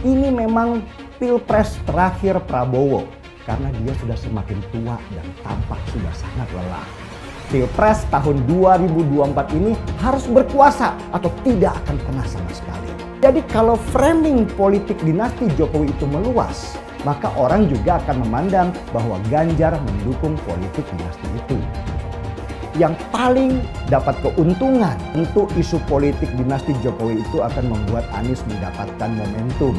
ini memang pilpres terakhir Prabowo karena dia sudah semakin tua dan tampak sudah sangat lelah. Pilpres tahun 2024 ini harus berkuasa atau tidak akan pernah sama sekali. Jadi kalau framing politik dinasti Jokowi itu meluas, maka orang juga akan memandang bahwa Ganjar mendukung politik dinasti itu. Yang paling dapat keuntungan untuk isu politik dinasti Jokowi itu akan membuat Anies mendapatkan momentum.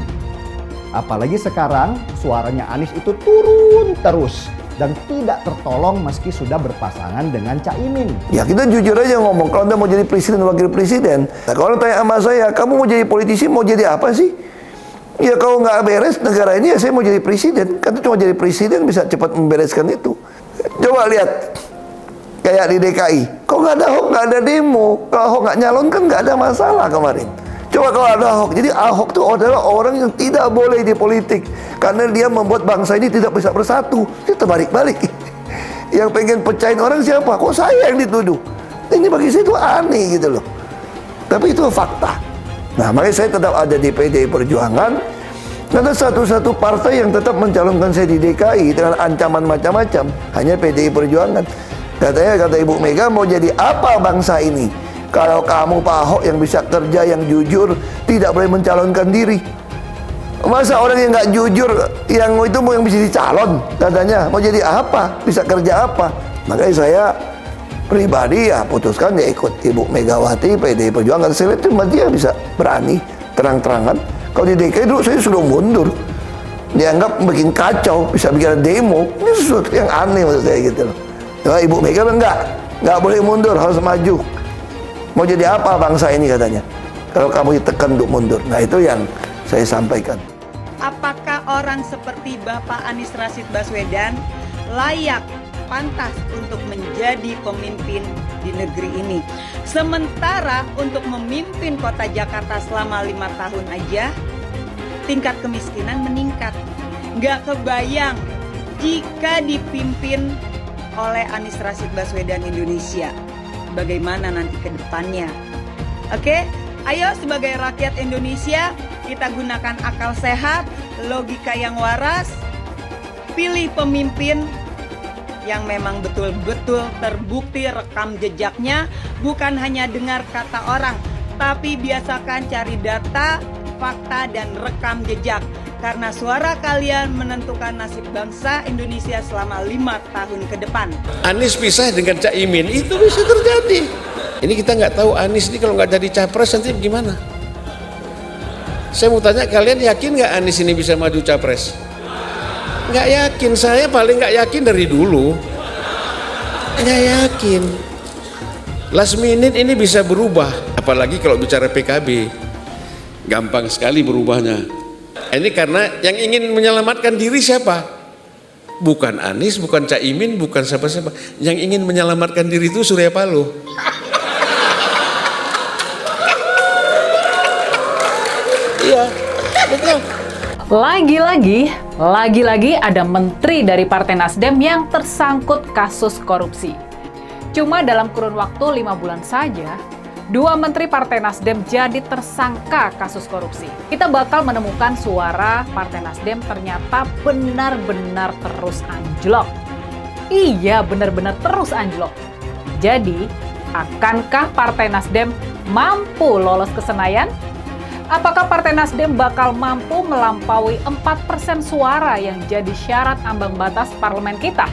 Apalagi sekarang suaranya Anies itu turun terus dan tidak tertolong meski sudah berpasangan dengan Caimin. Ya kita jujur aja ngomong, kalau Anda mau jadi presiden wakil presiden, nah, kalau tanya sama saya, kamu mau jadi politisi mau jadi apa sih? Ya kalau nggak beres negara ini ya saya mau jadi presiden. Kan cuma jadi presiden bisa cepat membereskan itu. Coba lihat kayak di DKI, kok nggak ada Ahok, nggak ada demo. Kalau Ahok nggak nyalon kan nggak ada masalah kemarin. Coba kalau ada Ahok, jadi Ahok itu adalah orang yang tidak boleh di politik karena dia membuat bangsa ini tidak bisa bersatu. Itu terbalik-balik. Yang pengen pecahin orang siapa? Kok saya yang dituduh? Ini bagi saya itu aneh gitu loh. Tapi itu fakta. Nah makanya saya tetap ada di PDI Perjuangan. Karena satu-satu partai yang tetap mencalonkan saya di DKI dengan ancaman macam-macam hanya PDI Perjuangan. Kata Ibu Mega, mau jadi apa bangsa ini kalau kamu Pak Ahok yang bisa kerja, yang jujur, tidak boleh mencalonkan diri? Masa orang yang nggak jujur, yang itu mau yang bisa dicalon? Katanya mau jadi apa, bisa kerja apa? Makanya saya pribadi ya putuskan ya ikut Ibu Megawati PDI Perjuangan. Saya lihat cuma dia bisa berani terang-terangan. Kalau di DKI dulu saya sudah mundur, dianggap bikin kacau, bisa bikin demo. Ini sesuatu yang aneh menurut saya gitu loh. Nah, Ibu Mega nggak boleh mundur, harus maju. Mau jadi apa bangsa ini katanya? Kalau kamu ditekan untuk mundur. Nah itu yang saya sampaikan. Apakah orang seperti Bapak Anies Rashid Baswedan layak, pantas untuk menjadi pemimpin di negeri ini? Sementara untuk memimpin kota Jakarta selama 5 tahun aja, tingkat kemiskinan meningkat. Nggak kebayang jika dipimpin oleh Anies Rashid Baswedan Indonesia, bagaimana nanti ke depannya. Oke, ayo sebagai rakyat Indonesia kita gunakan akal sehat, logika yang waras, pilih pemimpin yang memang betul-betul terbukti rekam jejaknya, bukan hanya dengar kata orang, tapi biasakan cari data, fakta, dan rekam jejak. Karena suara kalian menentukan nasib bangsa Indonesia selama 5 tahun ke depan. Anies pisah dengan Caimin, itu bisa terjadi. Ini kita nggak tahu Anies ini kalau nggak jadi capres nanti gimana. Saya mau tanya, kalian yakin nggak Anies ini bisa maju capres? Nggak yakin, saya paling nggak yakin dari dulu. Nggak yakin. Last minute ini bisa berubah, apalagi kalau bicara PKB. Gampang sekali berubahnya. Ini karena yang ingin menyelamatkan diri siapa? Bukan Anies, bukan Caimin, bukan siapa-siapa. Yang ingin menyelamatkan diri itu Surya Paloh. Iya, betul. Lagi-lagi ada menteri dari Partai Nasdem yang tersangkut kasus korupsi. Cuma dalam kurun waktu 5 bulan saja, 2 menteri Partai Nasdem jadi tersangka kasus korupsi. Kita bakal menemukan suara Partai Nasdem ternyata benar-benar terus anjlok. Iya, benar-benar terus anjlok. Jadi, akankah Partai Nasdem mampu lolos ke Senayan? Apakah Partai Nasdem bakal mampu melampaui 4% suara yang jadi syarat ambang batas parlemen kita?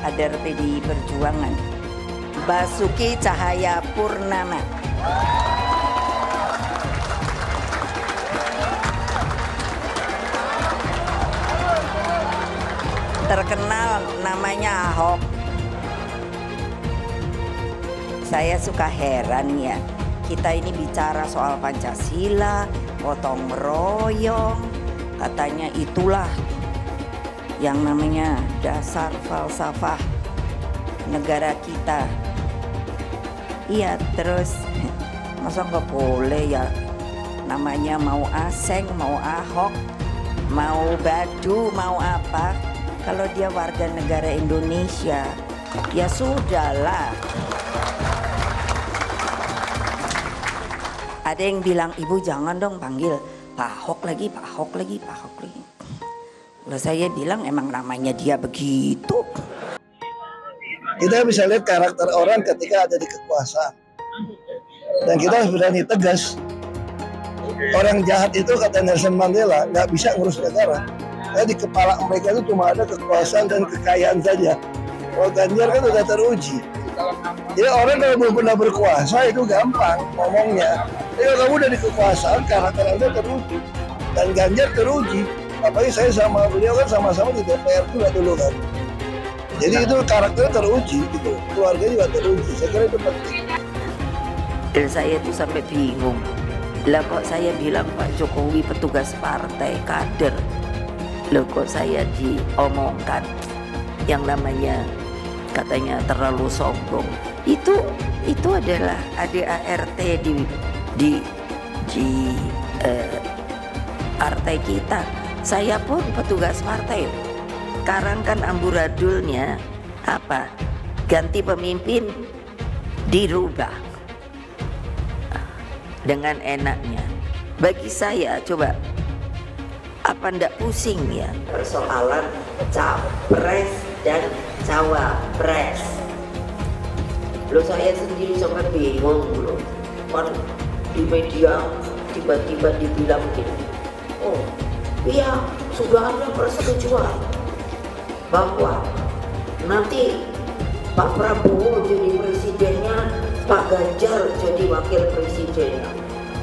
Kader PDI Perjuangan, Basuki Cahayapurnama. Terkenal namanya Ahok. Saya suka heran ya, kita ini bicara soal Pancasila, gotong royong, katanya itulah yang namanya dasar falsafah negara kita. Iya, terus masa nggak boleh ya, namanya mau Aseng, mau Ahok, mau Badu, mau apa, kalau dia warga negara Indonesia ya sudahlah. Ada yang bilang, ibu jangan dong panggil Pak Ahok lagi. Lalu saya bilang emang namanya dia begitu. Kita bisa lihat karakter orang ketika ada di kekuasaan. Dan kita harus berani tegas. Orang jahat itu, kata Nelson Mandela, nggak bisa ngurus negara. Karena di kepala mereka itu cuma ada kekuasaan dan kekayaan saja. Kalau Ganjar kan udah teruji. Jadi orang kalau belum pernah berkuasa itu gampang ngomongnya. Tapi kalau kamu udah di kekuasaan, karakter Anda teruji. Dan Ganjar teruji. Apalagi saya sama beliau kan sama-sama di DPR juga dulu kan. Jadi itu karakternya teruji gitu. Keluarga juga teruji. Saya kira itu penting. Dan saya tuh sampai bingung. Lah kok saya bilang Pak Jokowi petugas partai kader. Loh kok saya diomongkan yang namanya katanya terlalu sombong. Itu adalah ADART di partai kita. Saya pun petugas partai. Sekarang kan amburadulnya apa? Ganti pemimpin dirubah dengan enaknya. Bagi saya coba apa ndak pusing ya persoalan capres dan cawapres. Loh saya sendiri sampai bingung loh. Di media tiba-tiba dibilang gini, oh iya sudah ada persetujuan bahwa nanti Pak Prabowo jadi presidennya, Pak Ganjar jadi wakil presidennya.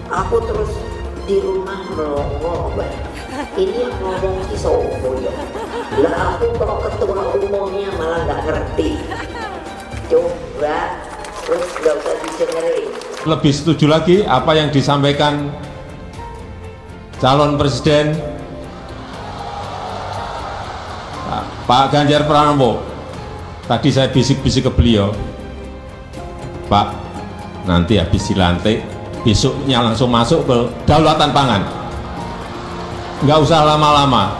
Aku terus di rumah melongo, ini yang ngomong si Sobo ya. Lah aku kok ketua umumnya malah nggak ngerti. Coba terus nggak usah didengerin. Lebih setuju lagi apa yang disampaikan calon presiden Pak Ganjar Pranowo. Tadi saya bisik-bisik ke beliau, Pak, nanti habis dilantik, besoknya langsung masuk ke kedaulatan pangan. Nggak usah lama-lama.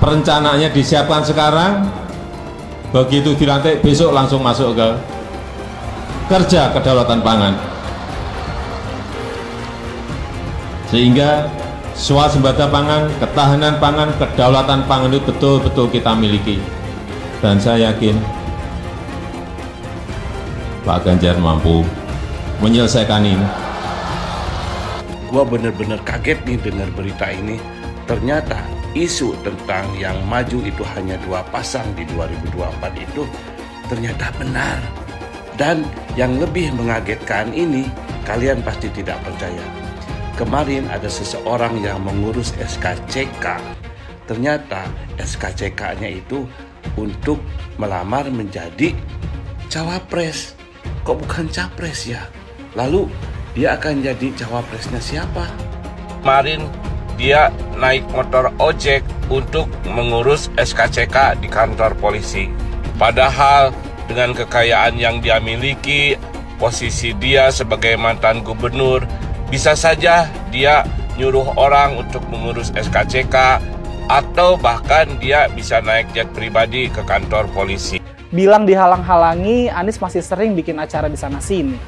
Perencanaannya disiapkan sekarang, begitu dilantik besok langsung masuk ke kerja kedaulatan pangan. Sehingga swasembada pangan, ketahanan pangan, kedaulatan pangan itu betul-betul kita miliki. Dan saya yakin Pak Ganjar mampu menyelesaikan ini. Gua bener-bener kaget nih dengar berita ini. Ternyata isu tentang yang maju itu hanya 2 pasang di 2024 itu ternyata benar. Dan yang lebih mengagetkan ini, kalian pasti tidak percaya. Kemarin ada seseorang yang mengurus SKCK. Ternyata SKCK-nya itu untuk melamar menjadi cawapres. Kok bukan capres ya? Lalu dia akan jadi cawapresnya siapa? Kemarin dia naik motor ojek untuk mengurus SKCK di kantor polisi. Padahal dengan kekayaan yang dia miliki, posisi dia sebagai mantan gubernur, bisa saja dia nyuruh orang untuk mengurus SKCK, atau bahkan dia bisa naik jet pribadi ke kantor polisi. Bilang dihalang-halangi, Anies masih sering bikin acara di sana-sini.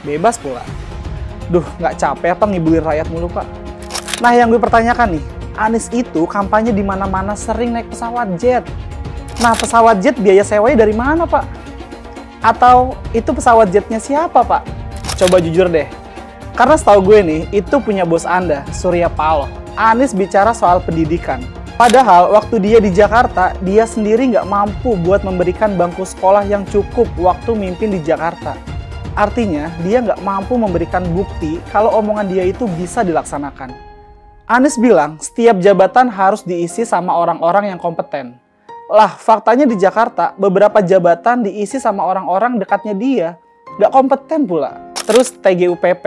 Bebas pula. Duh, nggak capek apa ngibulin rakyat mulu, Pak? Nah, yang gue pertanyakan nih, Anies itu kampanye di mana-mana sering naik pesawat jet. Nah, pesawat jet biaya sewanya dari mana, Pak? Atau itu pesawat jetnya siapa, Pak? Coba jujur deh. Karena setahu gue nih, itu punya bos Anda, Surya Paloh. Anies bicara soal pendidikan. Padahal waktu dia di Jakarta, dia sendiri nggak mampu buat memberikan bangku sekolah yang cukup waktu mimpin di Jakarta. Artinya, dia nggak mampu memberikan bukti kalau omongan dia itu bisa dilaksanakan. Anies bilang setiap jabatan harus diisi sama orang-orang yang kompeten. Lah, faktanya di Jakarta, beberapa jabatan diisi sama orang-orang dekatnya dia. Nggak kompeten pula. Terus TGUPP,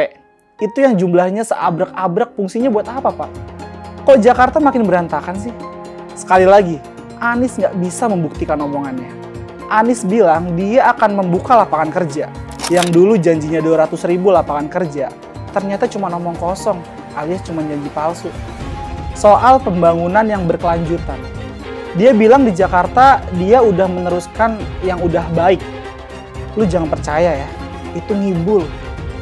itu yang jumlahnya seabrek-abrek, fungsinya buat apa, Pak? Kok Jakarta makin berantakan sih? Sekali lagi, Anies nggak bisa membuktikan omongannya. Anies bilang dia akan membuka lapangan kerja. Yang dulu janjinya 200.000 lapangan kerja, ternyata cuma omong kosong, alias cuma janji palsu. Soal pembangunan yang berkelanjutan. Dia bilang di Jakarta dia udah meneruskan yang udah baik. Lu jangan percaya ya, itu ngibul.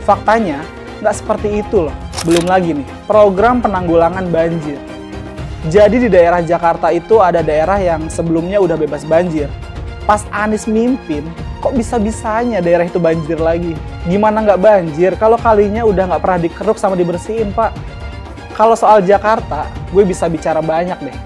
Faktanya nggak seperti itu loh. Belum lagi nih, program penanggulangan banjir. Jadi di daerah Jakarta itu ada daerah yang sebelumnya udah bebas banjir. Pas Anies mimpin, kok bisa-bisanya daerah itu banjir lagi? Gimana nggak banjir kalau kalinya udah nggak pernah dikeruk sama dibersihin, Pak? Kalau soal Jakarta, gue bisa bicara banyak deh.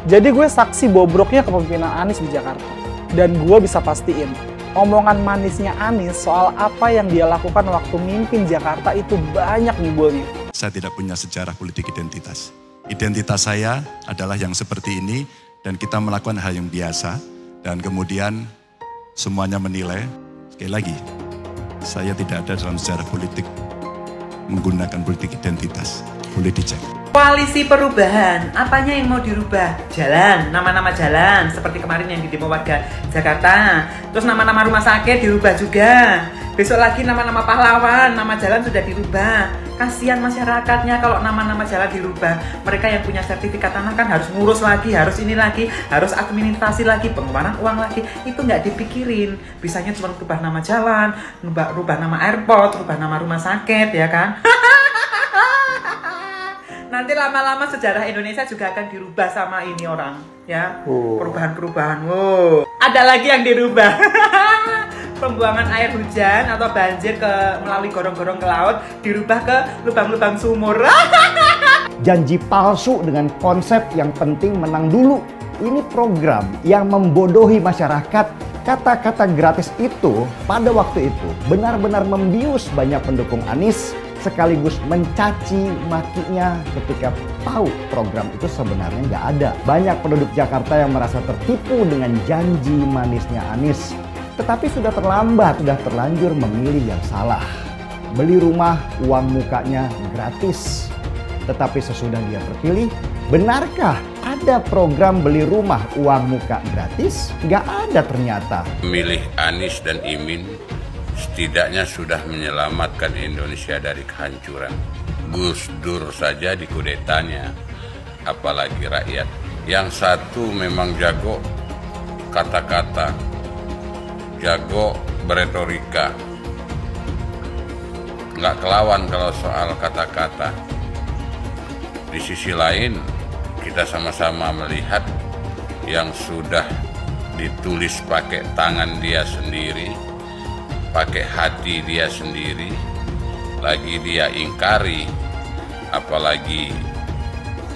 Jadi gue saksi bobroknya kepemimpinan Anies di Jakarta. Dan gue bisa pastiin, omongan manisnya Anies soal apa yang dia lakukan waktu mimpin Jakarta itu banyak nyebulnya. Saya tidak punya sejarah politik identitas. Identitas saya adalah yang seperti ini dan kita melakukan hal yang biasa dan kemudian semuanya menilai. Sekali lagi, saya tidak ada dalam sejarah politik menggunakan politik identitas. Boleh dicek. Koalisi perubahan, apanya yang mau dirubah? Jalan, nama-nama jalan seperti kemarin yang di demo warga Jakarta. Terus nama-nama rumah sakit dirubah juga. Besok lagi nama-nama pahlawan, nama jalan sudah dirubah. Kasihan masyarakatnya kalau nama-nama jalan dirubah. Mereka yang punya sertifikat tanah kan harus ngurus lagi, harus ini lagi, harus administrasi lagi, pengeluaran uang lagi. Itu nggak dipikirin. Bisanya cuma rubah nama jalan, rubah nama airport, rubah nama rumah sakit, ya kan? Nanti lama-lama sejarah Indonesia juga akan dirubah sama ini orang, ya. Perubahan-perubahan. Wow. Ada lagi yang dirubah. Pembuangan air hujan atau banjir melalui gorong-gorong ke laut dirubah ke lubang-lubang sumur. Janji palsu dengan konsep yang penting menang dulu. Ini program yang membodohi masyarakat. Kata-kata gratis itu pada waktu itu benar-benar membius banyak pendukung Anies, sekaligus mencaci makinya ketika tahu program itu sebenarnya nggak ada. Banyak penduduk Jakarta yang merasa tertipu dengan janji manisnya Anies. Tetapi sudah terlambat, sudah terlanjur memilih yang salah. Beli rumah, uang mukanya gratis. Tetapi sesudah dia terpilih, benarkah ada program beli rumah uang muka gratis? Nggak ada ternyata. Memilih Anies dan Imin setidaknya sudah menyelamatkan Indonesia dari kehancuran. Gus Dur saja dikudetanya, apalagi rakyat. Yang satu memang jago kata-kata, jago beretorika, nggak kelawan kalau soal kata-kata. Di sisi lain, kita sama-sama melihat yang sudah ditulis pakai tangan dia sendiri, pakai hati dia sendiri, lagi dia ingkari, apalagi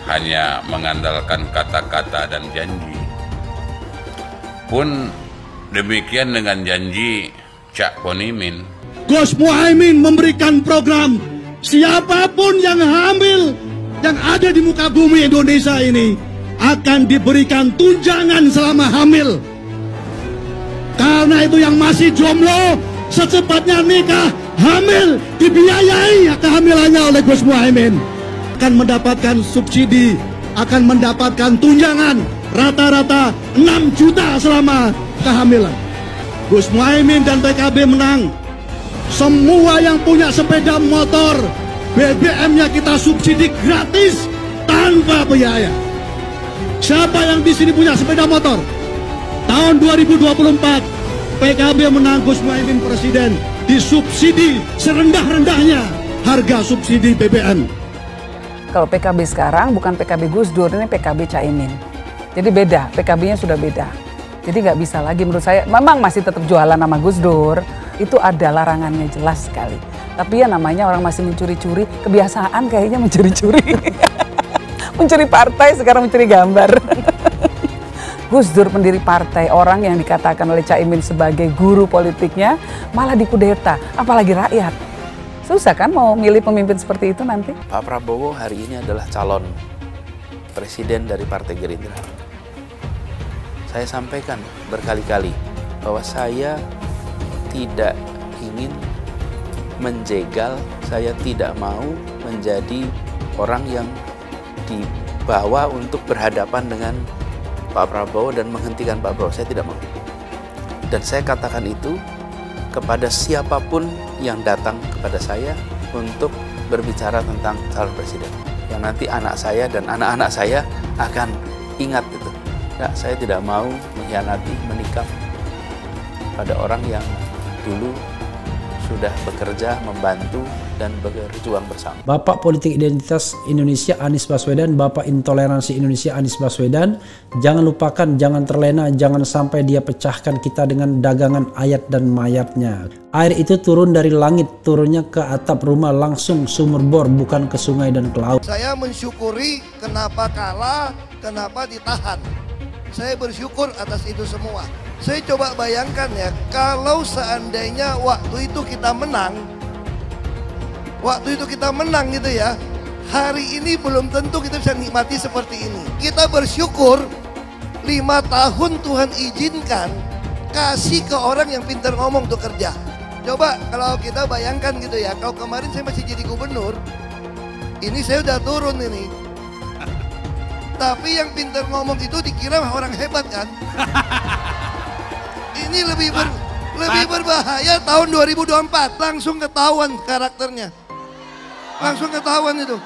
hanya mengandalkan kata-kata dan janji. Pun demikian dengan janji Cak Ponimin. Gus Muhaimin memberikan program siapapun yang hamil yang ada di muka bumi Indonesia ini akan diberikan tunjangan selama hamil. Karena itu yang masih jomblo secepatnya nikah, hamil, dibiayai kehamilannya oleh Gus Muhaimin. Akan mendapatkan subsidi, akan mendapatkan tunjangan rata-rata 6 juta selama kehamilan. Gus Muhaimin dan PKB menang. Semua yang punya sepeda motor, BBM-nya kita subsidi gratis tanpa biaya. Siapa yang di sini punya sepeda motor? Tahun 2024 PKB menang, Gus Muhaimin presiden, disubsidi serendah-rendahnya harga subsidi BBM. Kalau PKB sekarang bukan PKB Gus Dur, ini PKB Caimin. Jadi beda, PKB-nya sudah beda. Jadi nggak bisa lagi menurut saya, memang masih tetap jualan nama Gus Dur, itu ada larangannya jelas sekali. Tapi ya namanya orang masih mencuri-curi, kebiasaan kayaknya mencuri-curi. Mencuri partai, sekarang mencuri gambar. Gus Dur pendiri partai, orang yang dikatakan oleh Caimin sebagai guru politiknya, malah dikudeta, apalagi rakyat. Susah kan mau milih pemimpin seperti itu nanti? Pak Prabowo hari ini adalah calon presiden dari Partai Gerindra. Saya sampaikan berkali-kali bahwa saya tidak ingin menjegal, saya tidak mau menjadi orang yang dibawa untuk berhadapan dengan Pak Prabowo dan menghentikan Pak Prabowo. Saya tidak mau. Dan saya katakan itu kepada siapapun yang datang kepada saya untuk berbicara tentang calon presiden. Yang nanti anak saya dan anak-anak saya akan ingat itu. Enggak, saya tidak mau mengkhianati, menikam pada orang yang dulu sudah bekerja, membantu, dan berjuang bersama. Bapak Politik Identitas Indonesia Anies Baswedan, Bapak Intoleransi Indonesia Anies Baswedan, jangan lupakan, jangan terlena, jangan sampai dia pecahkan kita dengan dagangan ayat dan mayatnya. Air itu turun dari langit, turunnya ke atap rumah langsung sumur bor, bukan ke sungai dan ke laut. Saya mensyukuri kenapa kalah, kenapa ditahan. Saya bersyukur atas itu semua. Saya coba bayangkan ya, kalau seandainya waktu itu kita menang gitu ya, hari ini belum tentu kita bisa nikmati seperti ini. Kita bersyukur 5 tahun Tuhan izinkan kasih ke orang yang pintar ngomong untuk kerja. Coba kalau kita bayangkan gitu ya, kalau kemarin saya masih jadi gubernur, ini saya udah turun ini. Tapi yang pintar ngomong itu dikira orang hebat kan? Ini lebih berbahaya tahun 2024, langsung ketahuan karakternya. Langsung ketahuan itu.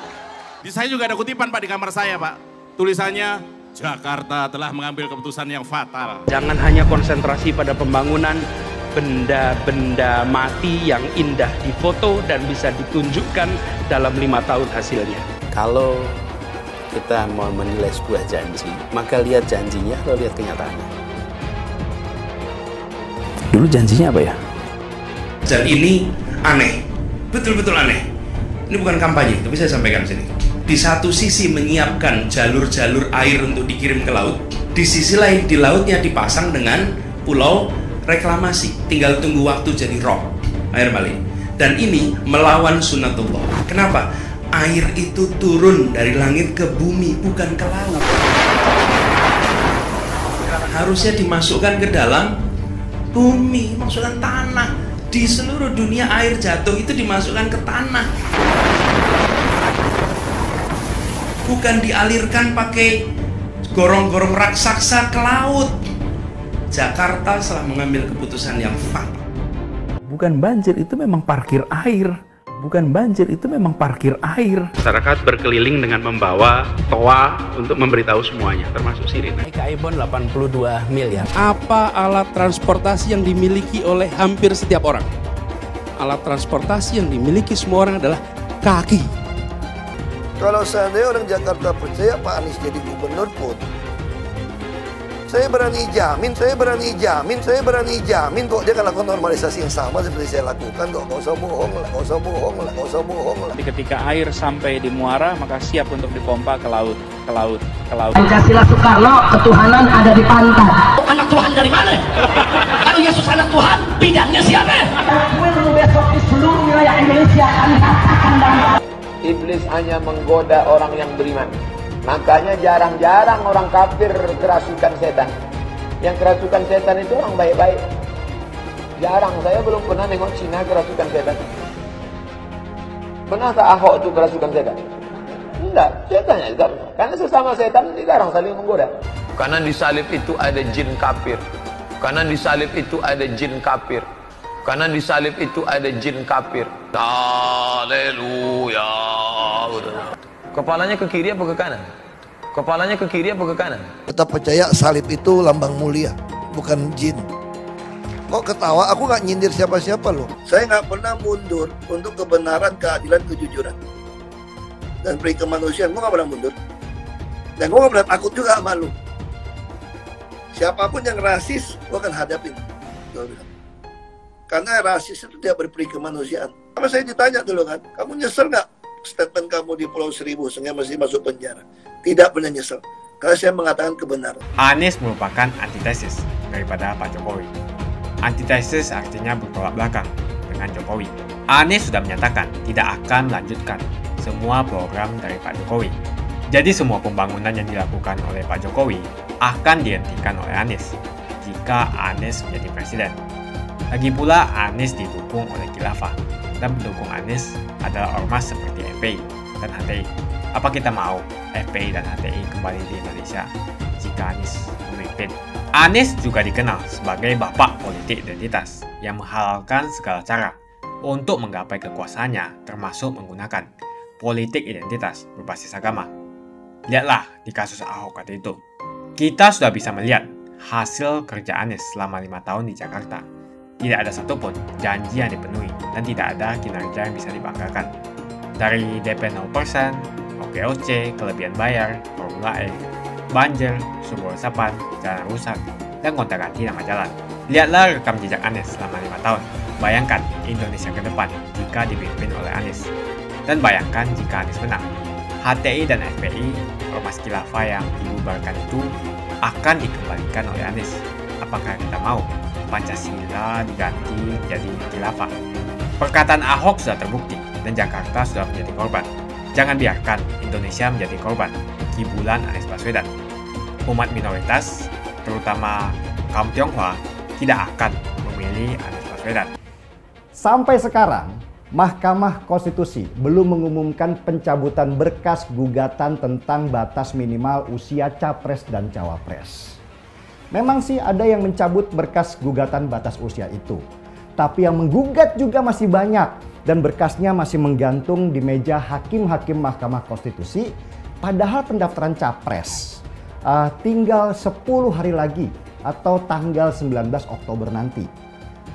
Di saya juga ada kutipan Pak di kamar saya Pak. Tulisannya, Jakarta telah mengambil keputusan yang fatal. Jangan hanya konsentrasi pada pembangunan benda-benda mati yang indah difoto dan bisa ditunjukkan dalam 5 tahun hasilnya. Kalau kita mau menilai sebuah janji, maka lihat janjinya atau lihat kenyataannya. Dulu janjinya apa ya? Dan ini aneh, betul-betul aneh. Ini bukan kampanye, tapi saya sampaikan di sini. Di satu sisi menyiapkan jalur-jalur air untuk dikirim ke laut, di sisi lain di lautnya dipasang dengan pulau reklamasi. Tinggal tunggu waktu jadi rob, air balik. Dan ini melawan sunnatullah. Kenapa? Air itu turun dari langit ke bumi, bukan ke laut. Harusnya dimasukkan ke dalam bumi, masukkan tanah. Di seluruh dunia air jatuh itu dimasukkan ke tanah, bukan dialirkan pakai gorong-gorong raksasa ke laut. Jakarta telah mengambil keputusan yang fatal. Bukan banjir, itu memang parkir air. Bukan banjir, itu memang parkir air. Masyarakat berkeliling dengan membawa toa untuk memberitahu semuanya, termasuk sirine. Aibon 82 miliar. Apa alat transportasi yang dimiliki oleh hampir setiap orang? Alat transportasi yang dimiliki semua orang adalah kaki. Kalau seandainya orang Jakarta percaya Pak Anies jadi gubernur pun, saya berani jamin kok dia akan lakukan normalisasi yang sama seperti saya lakukan kok. Gak usah bohong lah. Ketika air sampai di muara, maka siap untuk dipompa ke laut. Pancasila Soekarno, ketuhanan ada di pantai. Anak Tuhan dari mana? Kalau Yesus anak Tuhan, bidangnya siapa? Besok di seluruh wilayah Indonesia kami katakan dan Iblis hanya menggoda orang yang beriman. Makanya jarang-jarang orang kafir kerasukan setan. Yang kerasukan setan itu orang baik-baik. Jarang, saya belum pernah nengok Cina kerasukan setan. Pernah tak Ahok itu kerasukan setan? Enggak, setannya juga pernah. Karena sesama setan dilarang saling menggoda. Karena di salib itu ada jin kafir. Karena di salib itu ada jin kafir. Karena di salib itu ada jin kafir. Haleluya. Kepalanya ke kiri apa ke kanan? Kepalanya ke kiri apa ke kanan? Tetap percaya salib itu lambang mulia, bukan jin. Kok ketawa? Aku nggak nyindir siapa-siapa loh. Saya nggak pernah mundur untuk kebenaran, keadilan, kejujuran, dan peri kemanusiaan. Gue nggak pernah mundur. Dan gue nggak pernah takut juga sama lu. Siapapun yang rasis, gue akan hadapin. Karena rasis itu tidak berperi kemanusiaan. Sama saya ditanya dulu kan, kamu nyesel nggak statement kamu di Pulau Seribu sehingga masih masuk penjara? Tidak pernah nyesel, karena saya mengatakan kebenaran. Anies merupakan antitesis daripada Pak Jokowi. Antitesis artinya bertolak belakang dengan Jokowi. Anies sudah menyatakan tidak akan melanjutkan semua program dari Pak Jokowi. Jadi semua pembangunan yang dilakukan oleh Pak Jokowi akan dihentikan oleh Anies jika Anies menjadi presiden. Lagi pula Anies didukung oleh khilafah, dan pendukung Anies adalah ormas seperti FPI dan HTI. Apa kita mau FPI dan HTI kembali di Indonesia jika Anies memimpin? Anies juga dikenal sebagai bapak politik identitas yang menghalalkan segala cara untuk menggapai kekuasaannya, termasuk menggunakan politik identitas berbasis agama. Lihatlah di kasus Ahok waktu itu. Kita sudah bisa melihat hasil kerja Anies selama 5 tahun di Jakarta. Tidak ada satupun janji yang dipenuhi dan tidak ada kinerja yang bisa dibanggakan. Dari DP 0%, OKOC, kelebihan bayar, Formula E, banjir, sumber resapan, jalan rusak, dan gonta-ganti nama jalan. Lihatlah rekam jejak Anies selama 5 tahun. Bayangkan Indonesia ke depan jika dipimpin oleh Anies. Dan bayangkan jika Anies menang. HTI dan FPI, Ormas Khilafah yang dibubarkan itu akan dikembalikan oleh Anies. Apakah kita mau Pancasila diganti jadi khilafah? Perkataan Ahok sudah terbukti dan Jakarta sudah menjadi korban. Jangan biarkan Indonesia menjadi korban kibulan Anies Baswedan. Umat minoritas, terutama kaum Tionghoa, tidak akan memilih Anies Baswedan. Sampai sekarang, Mahkamah Konstitusi belum mengumumkan pencabutan berkas gugatan tentang batas minimal usia capres dan cawapres. Memang sih ada yang mencabut berkas gugatan batas usia itu. Tapi yang menggugat juga masih banyak dan berkasnya masih menggantung di meja hakim-hakim Mahkamah Konstitusi. Padahal pendaftaran capres tinggal 10 hari lagi atau tanggal 19 Oktober nanti.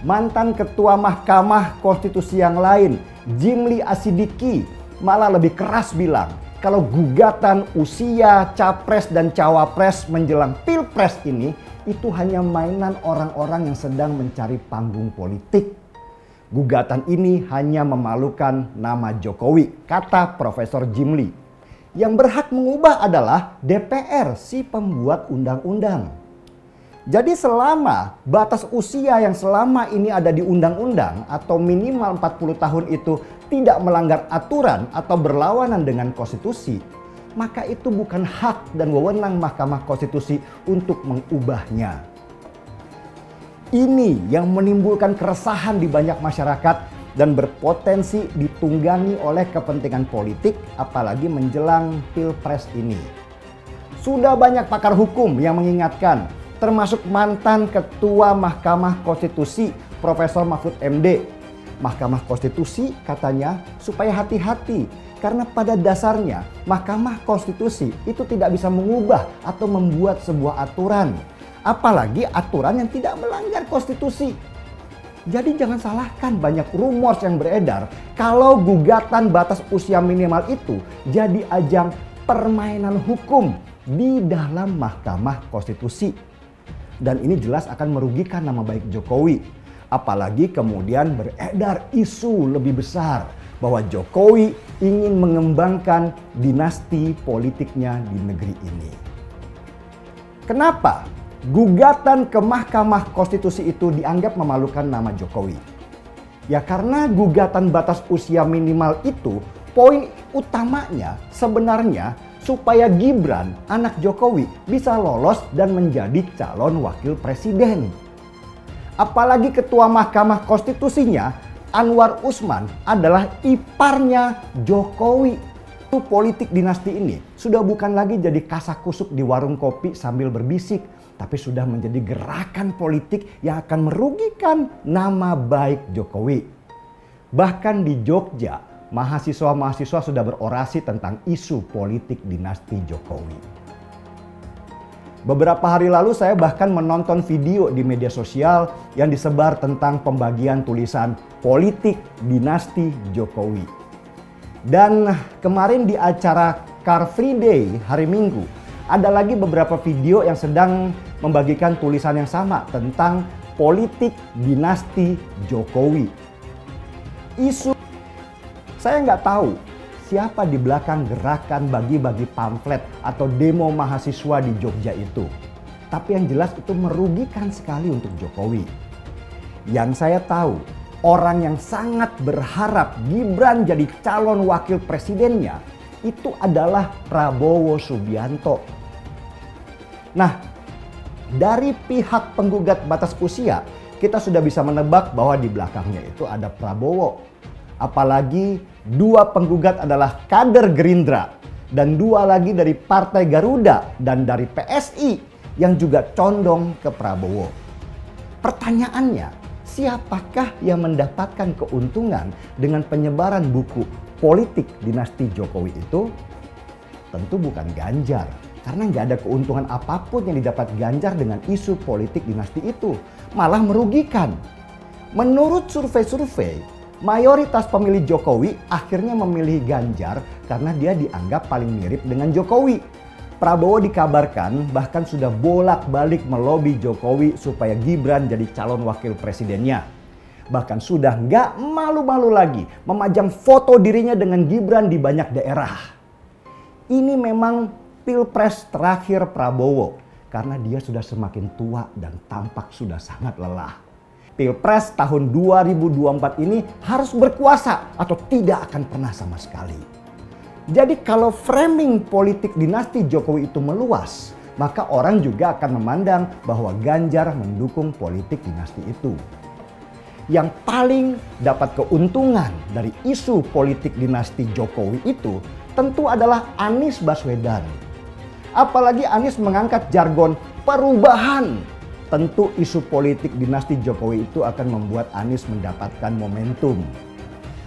Mantan Ketua Mahkamah Konstitusi yang lain, Jimli Asidiki, malah lebih keras bilang kalau gugatan usia capres dan cawapres menjelang pilpres ini itu hanya mainan orang-orang yang sedang mencari panggung politik. Gugatan ini hanya memalukan nama Jokowi, kata Profesor Jimli. Yang berhak mengubah adalah DPR, si pembuat undang-undang. Jadi selama batas usia yang selama ini ada di undang-undang atau minimal 40 tahun itu tidak melanggar aturan atau berlawanan dengan konstitusi, maka itu bukan hak dan wewenang Mahkamah Konstitusi untuk mengubahnya. Ini yang menimbulkan keresahan di banyak masyarakat dan berpotensi ditunggangi oleh kepentingan politik apalagi menjelang pilpres ini. Sudah banyak pakar hukum yang mengingatkan, termasuk mantan Ketua Mahkamah Konstitusi Profesor Mahfud MD. Mahkamah Konstitusi katanya supaya hati-hati karena pada dasarnya Mahkamah Konstitusi itu tidak bisa mengubah atau membuat sebuah aturan. Apalagi aturan yang tidak melanggar konstitusi. Jadi jangan salahkan banyak rumors yang beredar kalau gugatan batas usia minimal itu jadi ajang permainan hukum di dalam Mahkamah Konstitusi. Dan ini jelas akan merugikan nama baik Jokowi. Apalagi kemudian beredar isu lebih besar bahwa Jokowi ingin mengembangkan dinasti politiknya di negeri ini. Kenapa gugatan ke Mahkamah Konstitusi itu dianggap memalukan nama Jokowi? Ya karena gugatan batas usia minimal itu poin utamanya sebenarnya supaya Gibran, anak Jokowi, bisa lolos dan menjadi calon wakil presiden. Apalagi Ketua Mahkamah Konstitusinya, Anwar Usman, adalah iparnya Jokowi. Politik dinasti ini sudah bukan lagi jadi kasakusuk di warung kopi sambil berbisik, tapi sudah menjadi gerakan politik yang akan merugikan nama baik Jokowi. Bahkan di Jogja, mahasiswa-mahasiswa sudah berorasi tentang isu politik dinasti Jokowi. Beberapa hari lalu saya bahkan menonton video di media sosial yang disebar tentang pembagian tulisan politik dinasti Jokowi. Dan kemarin di acara Car Free Day hari Minggu, ada lagi beberapa video yang sedang membagikan tulisan yang sama tentang politik dinasti Jokowi. Isu saya nggak tahu siapa di belakang gerakan bagi-bagi pamflet atau demo mahasiswa di Jogja itu. Tapi yang jelas itu merugikan sekali untuk Jokowi. Yang saya tahu, orang yang sangat berharap Gibran jadi calon wakil presidennya itu adalah Prabowo Subianto. Nah, dari pihak penggugat batas usia, kita sudah bisa menebak bahwa di belakangnya itu ada Prabowo. Apalagi dua penggugat adalah kader Gerindra dan dua lagi dari Partai Garuda dan dari PSI yang juga condong ke Prabowo. Pertanyaannya, siapakah yang mendapatkan keuntungan dengan penyebaran buku politik dinasti Jokowi itu? Tentu bukan Ganjar, karena nggak ada keuntungan apapun yang didapat Ganjar dengan isu politik dinasti itu, malah merugikan. Menurut survei-survei, mayoritas pemilih Jokowi akhirnya memilih Ganjar karena dia dianggap paling mirip dengan Jokowi. Prabowo dikabarkan bahkan sudah bolak-balik melobi Jokowi supaya Gibran jadi calon wakil presidennya. Bahkan sudah nggak malu-malu lagi memajang foto dirinya dengan Gibran di banyak daerah. Ini memang pilpres terakhir Prabowo karena dia sudah semakin tua dan tampak sudah sangat lelah. Pilpres tahun 2024 ini harus berkuasa atau tidak akan pernah sama sekali. Jadi kalau framing politik dinasti Jokowi itu meluas, maka orang juga akan memandang bahwa Ganjar mendukung politik dinasti itu. Yang paling dapat keuntungan dari isu politik dinasti Jokowi itu tentu adalah Anies Baswedan. Apalagi Anies mengangkat jargon perubahan. Tentu isu politik dinasti Jokowi itu akan membuat Anies mendapatkan momentum.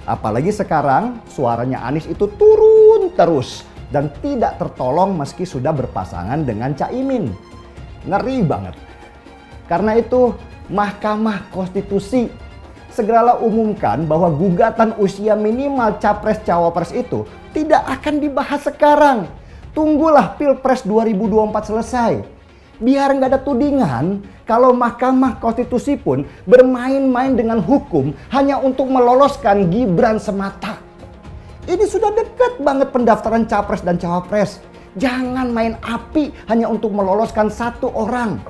Apalagi sekarang suaranya Anies itu turun terus dan tidak tertolong meski sudah berpasangan dengan Caimin. Ngeri banget. Karena itu Mahkamah Konstitusi segeralah umumkan bahwa gugatan usia minimal Capres-Cawapres itu tidak akan dibahas sekarang. Tunggulah Pilpres 2024 selesai. Biar nggak ada tudingan kalau Mahkamah Konstitusi pun bermain-main dengan hukum hanya untuk meloloskan Gibran semata. Ini sudah dekat banget pendaftaran Capres dan Cawapres. Jangan main api hanya untuk meloloskan satu orang.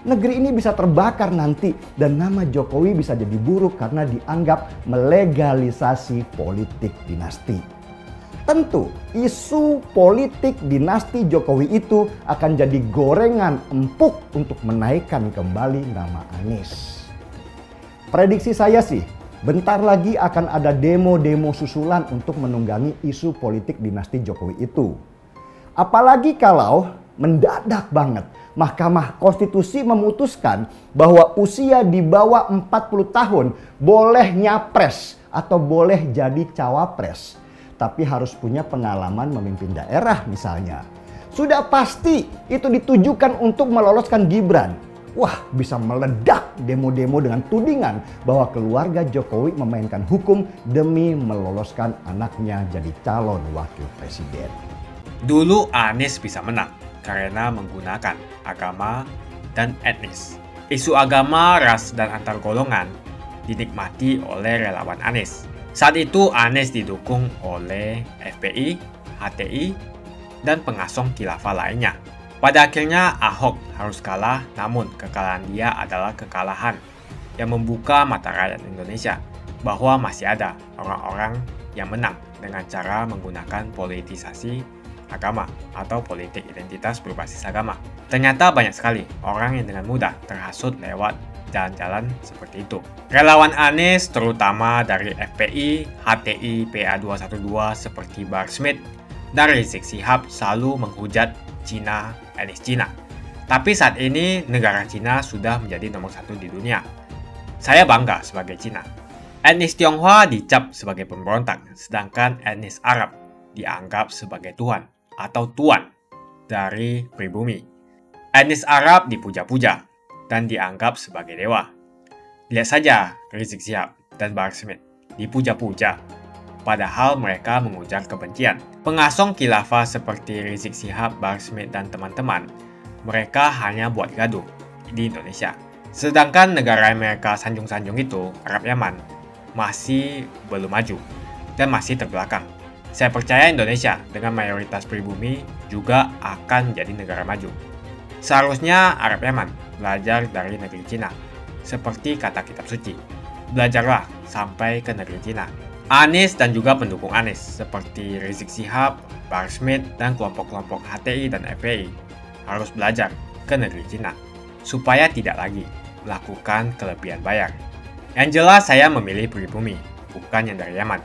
Negeri ini bisa terbakar nanti dan nama Jokowi bisa jadi buruk karena dianggap melegalisasi politik dinasti. Tentu isu politik dinasti Jokowi itu akan jadi gorengan empuk untuk menaikkan kembali nama Anies. Prediksi saya sih, bentar lagi akan ada demo-demo susulan untuk menunggangi isu politik dinasti Jokowi itu. Apalagi kalau mendadak banget Mahkamah Konstitusi memutuskan bahwa usia di bawah 40 tahun boleh nyapres atau boleh jadi cawapres. Tapi harus punya pengalaman memimpin daerah misalnya. Sudah pasti itu ditujukan untuk meloloskan Gibran. Wah, bisa meledak demo-demo dengan tudingan bahwa keluarga Jokowi memainkan hukum demi meloloskan anaknya jadi calon wakil presiden. Dulu Anies bisa menang karena menggunakan agama dan etnis. Isu agama, ras, dan antar golongan dinikmati oleh relawan Anies. Saat itu Anies didukung oleh FPI, HTI, dan pengasong khilafah lainnya. Pada akhirnya Ahok harus kalah, namun kekalahan dia adalah kekalahan yang membuka mata rakyat Indonesia bahwa masih ada orang-orang yang menang dengan cara menggunakan politisasi agama atau politik identitas berbasis agama. Ternyata banyak sekali orang yang dengan mudah terhasut lewat jalan-jalan seperti itu. Relawan Anies terutama dari FPI, HTI, PA212 seperti Bahar Smith dan Rizik Syihab selalu menghujat Cina, etnis Cina. Tapi saat ini negara Cina sudah menjadi nomor 1 di dunia. Saya bangga sebagai Cina. Etnis Tionghoa dicap sebagai pemberontak, sedangkan etnis Arab dianggap sebagai Tuhan atau tuan dari pribumi. Etnis Arab dipuja-puja dan dianggap sebagai dewa. Lihat saja Rizik Syihab dan Bahar Smith dipuja-puja, padahal mereka mengujar kebencian. Pengasong khilafah seperti Rizik Syihab, Bahar Smith, dan teman-teman, mereka hanya buat gaduh di Indonesia. Sedangkan negara yang mereka sanjung-sanjung itu, Arab Yaman, masih belum maju dan masih terbelakang. Saya percaya Indonesia dengan mayoritas pribumi juga akan jadi negara maju. Seharusnya Arab Yaman belajar dari negeri Cina. Seperti kata kitab suci, belajarlah sampai ke negeri Cina. Anies dan juga pendukung Anies seperti Rizik Syihab, Bahar Smith, dan kelompok-kelompok HTI dan FPI harus belajar ke negeri Cina supaya tidak lagi melakukan kelebihan bayar. Yang jelas saya memilih pribumi, bukan yang dari Yaman.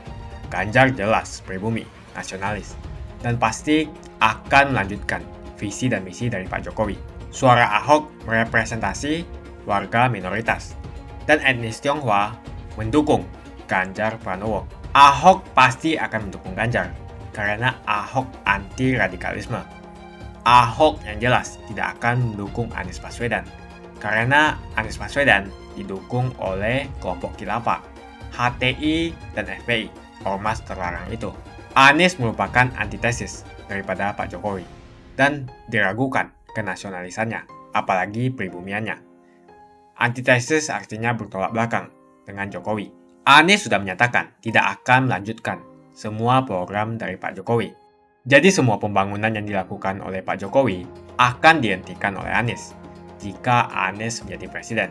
Ganjar jelas pribumi, nasionalis, dan pasti akan melanjutkan visi dan misi dari Pak Jokowi. Suara Ahok merepresentasi warga minoritas, dan etnis Tionghoa mendukung Ganjar Pranowo. Ahok pasti akan mendukung Ganjar, karena Ahok anti radikalisme. Ahok yang jelas tidak akan mendukung Anies Baswedan, karena Anies Baswedan didukung oleh kelompok khilafah, HTI, dan FPI, ormas terlarang itu. Anies merupakan antitesis daripada Pak Jokowi dan diragukan kenasionalisannya, apalagi pribumiannya. Antitesis artinya bertolak belakang dengan Jokowi. Anies sudah menyatakan tidak akan melanjutkan semua program dari Pak Jokowi. Jadi semua pembangunan yang dilakukan oleh Pak Jokowi akan dihentikan oleh Anies jika Anies menjadi presiden.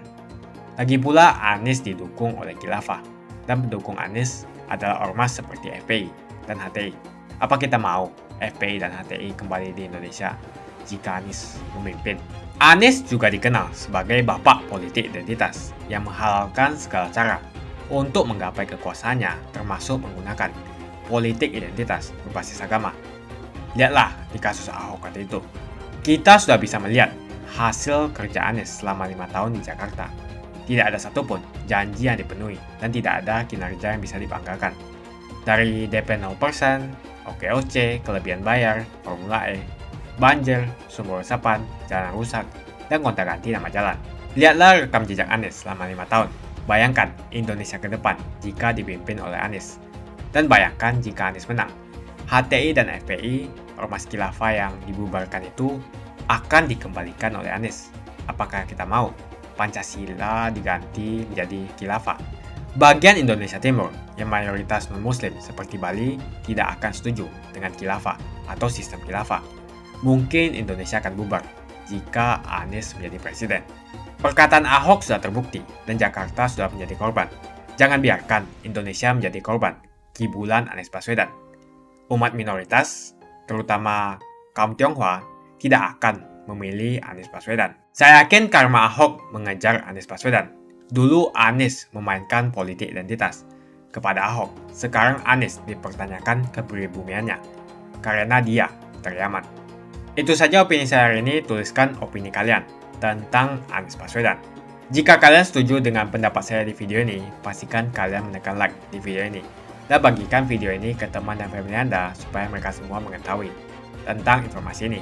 Lagi pula Anies didukung oleh khilafah dan pendukung Anies adalah ormas seperti FPI dan HTI. Apa kita mau FPI dan HTI kembali di Indonesia jika Anies memimpin? Anies juga dikenal sebagai bapak politik identitas yang menghalalkan segala cara untuk menggapai kekuasaannya, termasuk menggunakan politik identitas berbasis agama. Lihatlah di kasus Ahok kali itu. Kita sudah bisa melihat hasil kerja Anies selama 5 tahun di Jakarta. Tidak ada satupun janji yang dipenuhi dan tidak ada kinerja yang bisa dibanggakan. Dari DP 0%, OKOC, kelebihan bayar, Formula E, banjir, sumber resapan, jalan rusak, dan gonta-ganti nama jalan. Lihatlah rekam jejak Anies selama 5 tahun. Bayangkan Indonesia ke depan jika dipimpin oleh Anies. Dan bayangkan jika Anies menang. HTI dan FPI, ormas khilafah yang dibubarkan itu, akan dikembalikan oleh Anies. Apakah kita mau Pancasila diganti menjadi khilafah? Bagian Indonesia Timur yang mayoritas non-muslim seperti Bali tidak akan setuju dengan khilafah atau sistem khilafah. Mungkin Indonesia akan bubar jika Anies menjadi presiden. Perkataan Ahok sudah terbukti dan Jakarta sudah menjadi korban. Jangan biarkan Indonesia menjadi korban kibulan Anies Baswedan. Umat minoritas, terutama kaum Tionghoa, tidak akan memilih Anies Baswedan. Saya yakin karma Ahok mengejar Anies Baswedan. Dulu Anies memainkan politik identitas kepada Ahok. Sekarang Anies dipertanyakan kepribumiannya karena dia teriaman. Itu saja opini saya hari ini. Tuliskan opini kalian tentang Anies Baswedan. Jika kalian setuju dengan pendapat saya di video ini, pastikan kalian menekan like di video ini dan bagikan video ini ke teman dan family Anda supaya mereka semua mengetahui tentang informasi ini.